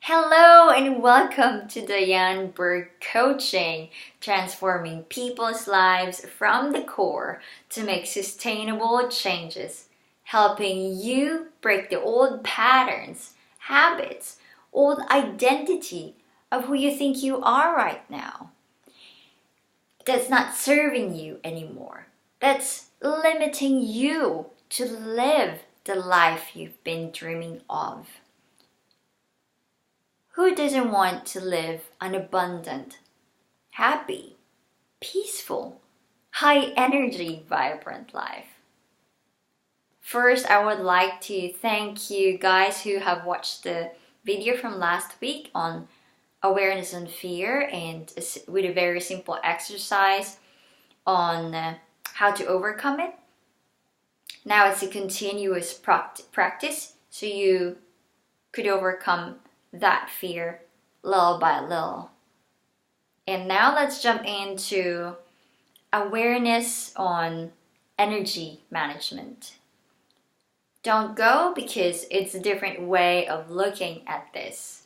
Hello and welcome to diannebergcoaching, transforming people's lives from the core to make sustainable changes, helping you break the old patterns, habits, old identity of who you think you are right now. That's not serving you anymore. That's limiting you to live the life you've been dreaming of. Who doesn't want to live an abundant, happy, peaceful, high energy, vibrant life? First, I would like to thank you guys who have watched the video from last week on awareness and fear, and with a very simple exercise on how to overcome it. Now it's a continuous practice, so you could overcome that fear little by little. And now let's jump into awareness on energy management. Don't go because it's a different way of looking at this.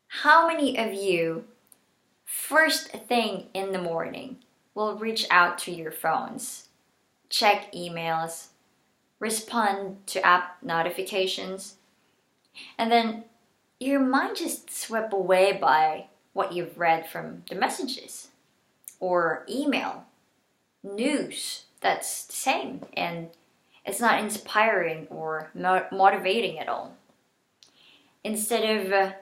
How many of you, first thing in the morning, will reach out to your phones, check emails, respond to app notifications, and then your mind just swept away by what you've read from the messages or email, news that's the same, and it's not inspiring or motivating at all. Instead of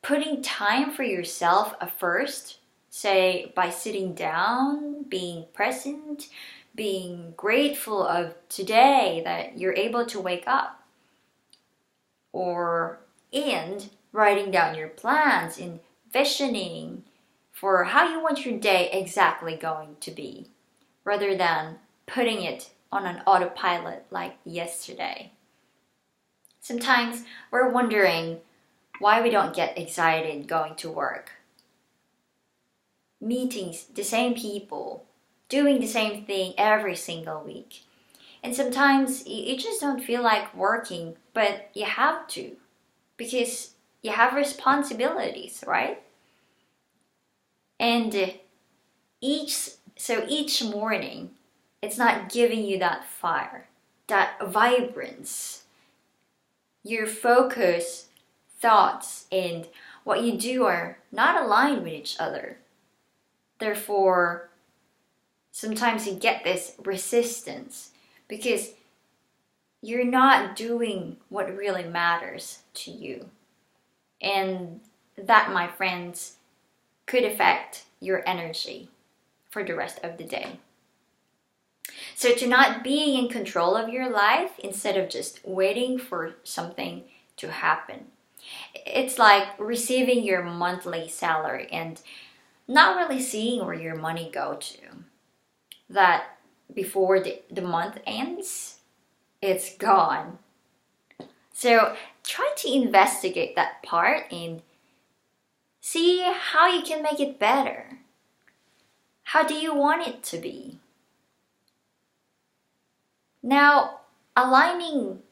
putting time for yourself first, say by sitting down, being present, being grateful of today that you're able to wake up, and writing down your plans, envisioning for how you want your day exactly going to be, rather than putting it on an autopilot like yesterday. Sometimes we're wondering why we don't get excited going to work. Meetings, the same people, doing the same thing every single week. And sometimes you just don't feel like working, but you have to because you have responsibilities, right? And each morning, it's not giving you that fire, that vibrance. Your focus, thoughts, and what you do are not aligned with each other. Therefore, sometimes you get this resistance because you're not doing what really matters to you. And that, my friends, could affect your energy for the rest of the day. So to not being in control of your life instead of just waiting for something to happen. It's like receiving your monthly salary and not really seeing where your money go to. That before the month ends, it's gone. So try to investigate that part and see how you can make it better. How do you want it to be? Now, aligning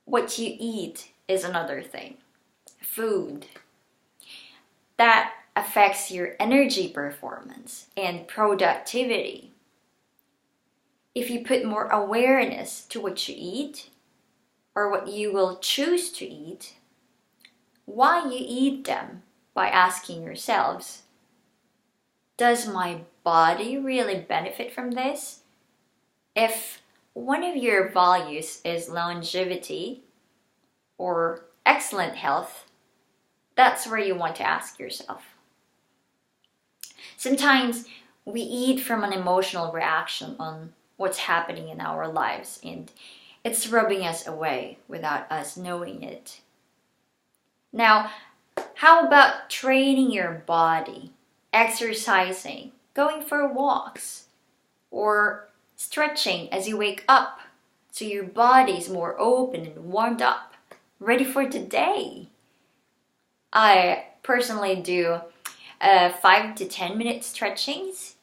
what you eat is another thing. Food. That affects your energy performance and productivity. If you put more awareness to what you eat or what you will choose to eat, why you eat them by asking yourselves, does my body really benefit from this? If one of your values is longevity or excellent health, that's where you want to ask yourself. Sometimes we eat from an emotional reaction on what's happening in our lives, and it's rubbing us away without us knowing it. Now, how about training your body, exercising, going for walks, or stretching as you wake up so your body is more open and warmed up, ready for the day? I personally do 5 to 10 minute stretchings.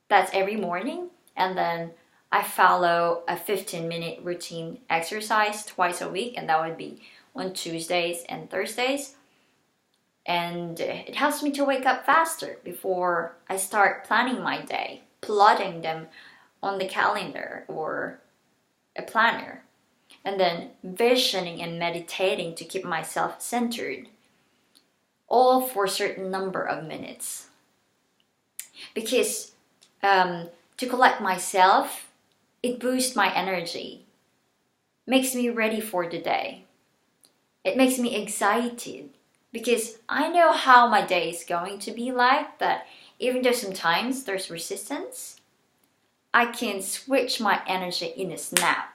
That's every morning. And then I follow a 15-minute routine exercise twice a week, and that would be on Tuesdays and Thursdays. And it helps me to wake up faster before I start planning my day, plotting them on the calendar or a planner, and then visioning and meditating to keep myself centered, all for a certain number of minutes. Because to collect myself, it boosts my energy, makes me ready for the day. It makes me excited because I know how my day is going to be like, that even though sometimes there's resistance, I can switch my energy in a snap.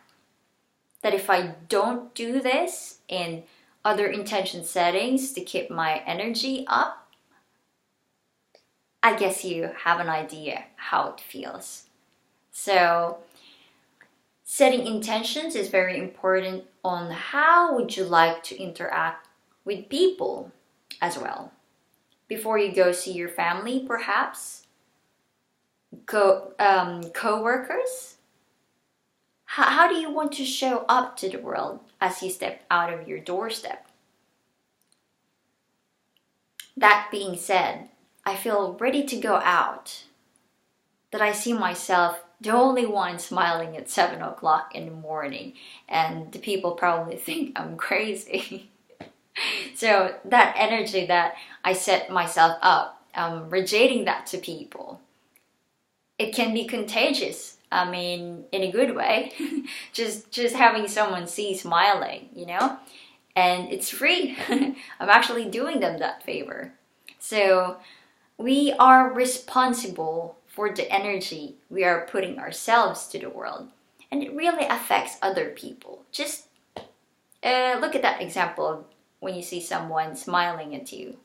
That if I don't do this and other intention settings to keep my energy up, I guess you have an idea how it feels. So setting intentions is very important on how would you like to interact with people as well. Before you go see your family, perhaps, co-workers, how do you want to show up to the world as you step out of your doorstep? That being said, I feel ready to go out. That I see myself the only one smiling at 7 o'clock in the morning, and the people probably think I'm crazy. So that energy that I set myself up, radiating that to people, it can be contagious. I mean, in a good way. just having someone see smiling, and it's free. I'm actually doing them that favor. So we are responsible for the energy we are putting ourselves to the world, and it really affects other people. Just look at that example of when you see someone smiling at you.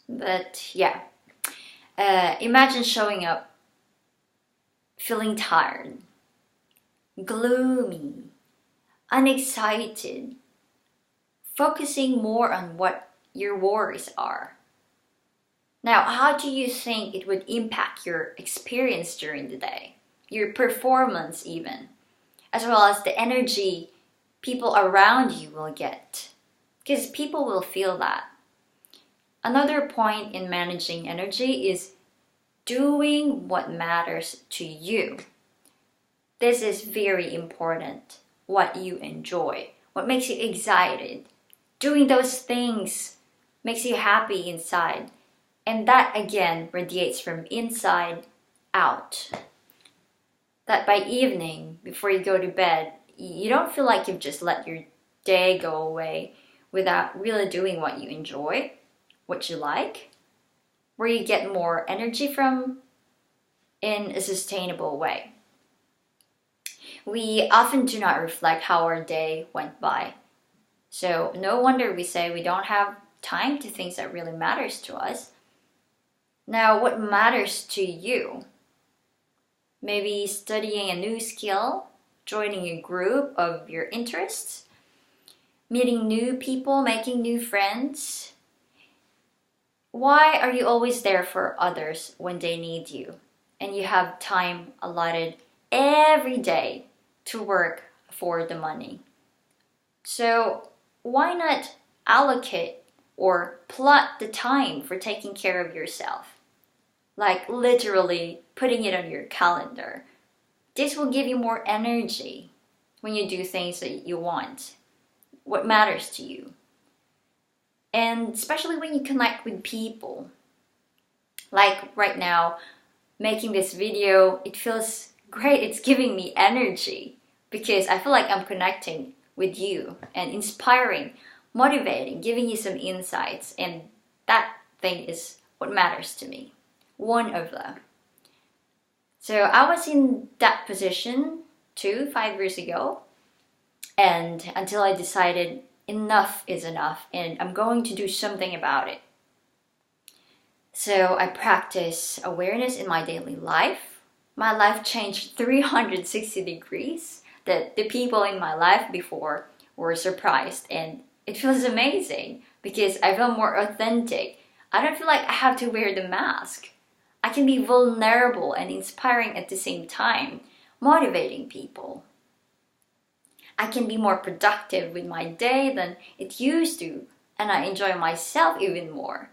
But yeah, imagine showing up feeling tired, gloomy, unexcited, focusing more on what your worries are. Now, how do you think it would impact your experience during the day, your performance even, as well as the energy people around you will get? Because people will feel that. Another point in managing energy is doing what matters to you. This is very important. What you enjoy, what makes you excited. Doing those things makes you happy inside. And that again radiates from inside out. That by evening, before you go to bed, you don't feel like you've just let your day go away without really doing what you enjoy, what you like, where you get more energy from in a sustainable way. We often do not reflect how our day went by. So no wonder we say we don't have time to things that really matters to us. Now, what matters to you? Maybe studying a new skill, joining a group of your interests, meeting new people, making new friends. Why are you always there for others when they need you and you have time allotted every day to work for the money? So why not allocate or plot the time for taking care of yourself? Like literally putting it on your calendar. This will give you more energy when you do things that you want, what matters to you. And especially when you connect with people. Like right now, making this video, it feels great. It's giving me energy because I feel like I'm connecting with you and inspiring, motivating, giving you some insights. And that thing is what matters to me. One of them. So I was in that position 5 years ago. And until I decided enough is enough and I'm going to do something about it. So I practice awareness in my daily life. My life changed 360 degrees. That the people in my life before were surprised, and it feels amazing because I feel more authentic. I don't feel like I have to wear the mask. I can be vulnerable and inspiring at the same time, motivating people. I can be more productive with my day than it used to, and I enjoy myself even more,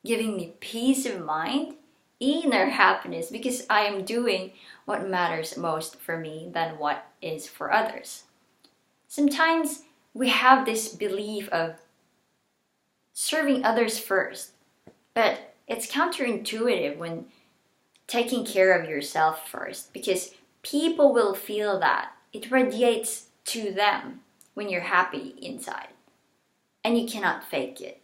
giving me peace of mind, inner happiness, because I am doing what matters most for me than what is for others. Sometimes we have this belief of serving others first, but it's counterintuitive when taking care of yourself first, because people will feel that. It radiates to them when you're happy inside, and you cannot fake it.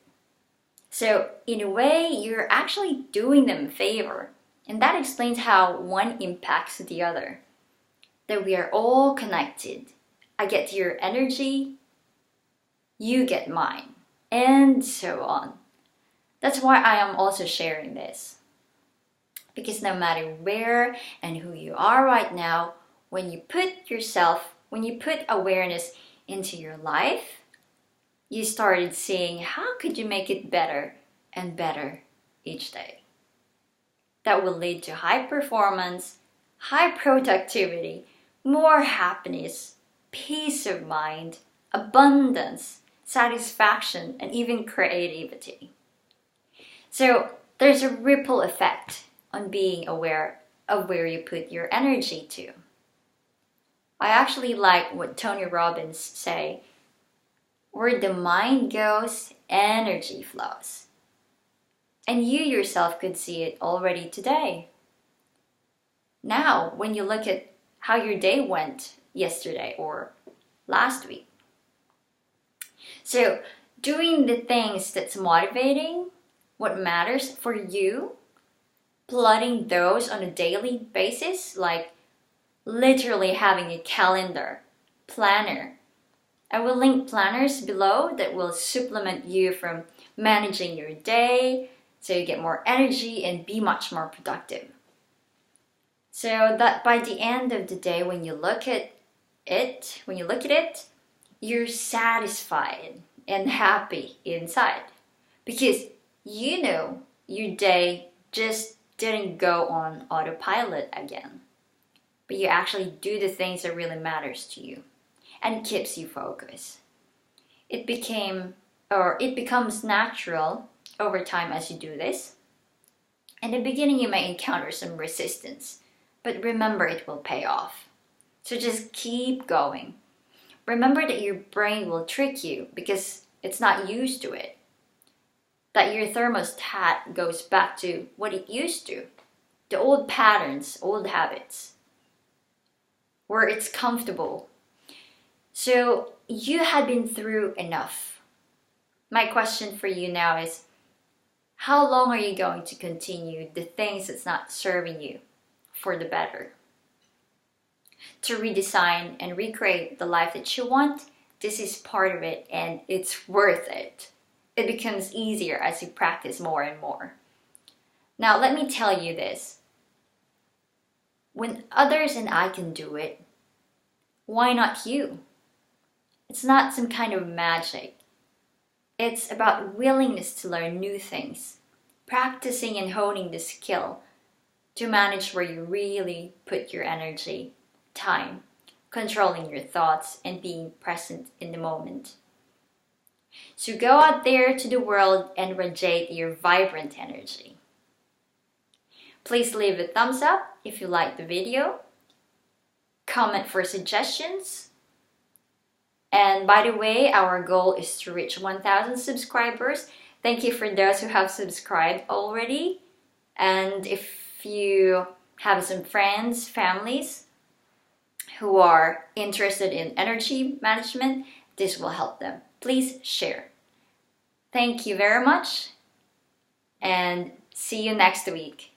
So in a way, you're actually doing them a favor, and that explains how one impacts the other. That we are all connected. I get your energy, you get mine, and so on. That's why I am also sharing this. Because no matter where and who you are right now, when you put awareness into your life, you started seeing how could you make it better and better each day. That will lead to high performance, high productivity, more happiness, peace of mind, abundance, satisfaction, and even creativity. So there's a ripple effect on being aware of where you put your energy to. I actually like what Tony Robbins say, where the mind goes, energy flows. And you yourself could see it already today. Now, when you look at how your day went yesterday or last week. So, doing the things that's motivating, what matters for you, plotting those on a daily basis, like literally having a calendar, planner. I will link planners below that will supplement you from managing your day so you get more energy and be much more productive. So that by the end of the day, when you look at it, you're satisfied and happy inside because you know your day just didn't go on autopilot again, but you actually do the things that really matters to you, and it keeps you focused. It becomes natural over time as you do this. In the beginning, you may encounter some resistance, but remember it will pay off. So just keep going. Remember that your brain will trick you because it's not used to it. That your thermostat goes back to what it used to. The old patterns, old habits. Where it's comfortable. So you had been through enough. My question for you now is, how long are you going to continue the things that's not serving you for the better? To redesign and recreate the life that you want, this is part of it and it's worth it. It becomes easier as you practice more and more. Now, let me tell you this. When others and I can do it, why not you? It's not some kind of magic. It's about willingness to learn new things, practicing and honing the skill to manage where you really put your energy, time, controlling your thoughts, and being present in the moment. So go out there to the world and radiate your vibrant energy. Please leave a thumbs up if you liked the video. Comment for suggestions. And by the way, our goal is to reach 1,000 subscribers. Thank you for those who have subscribed already. And if you have some friends, families who are interested in energy management, this will help them. Please share. Thank you very much and see you next week.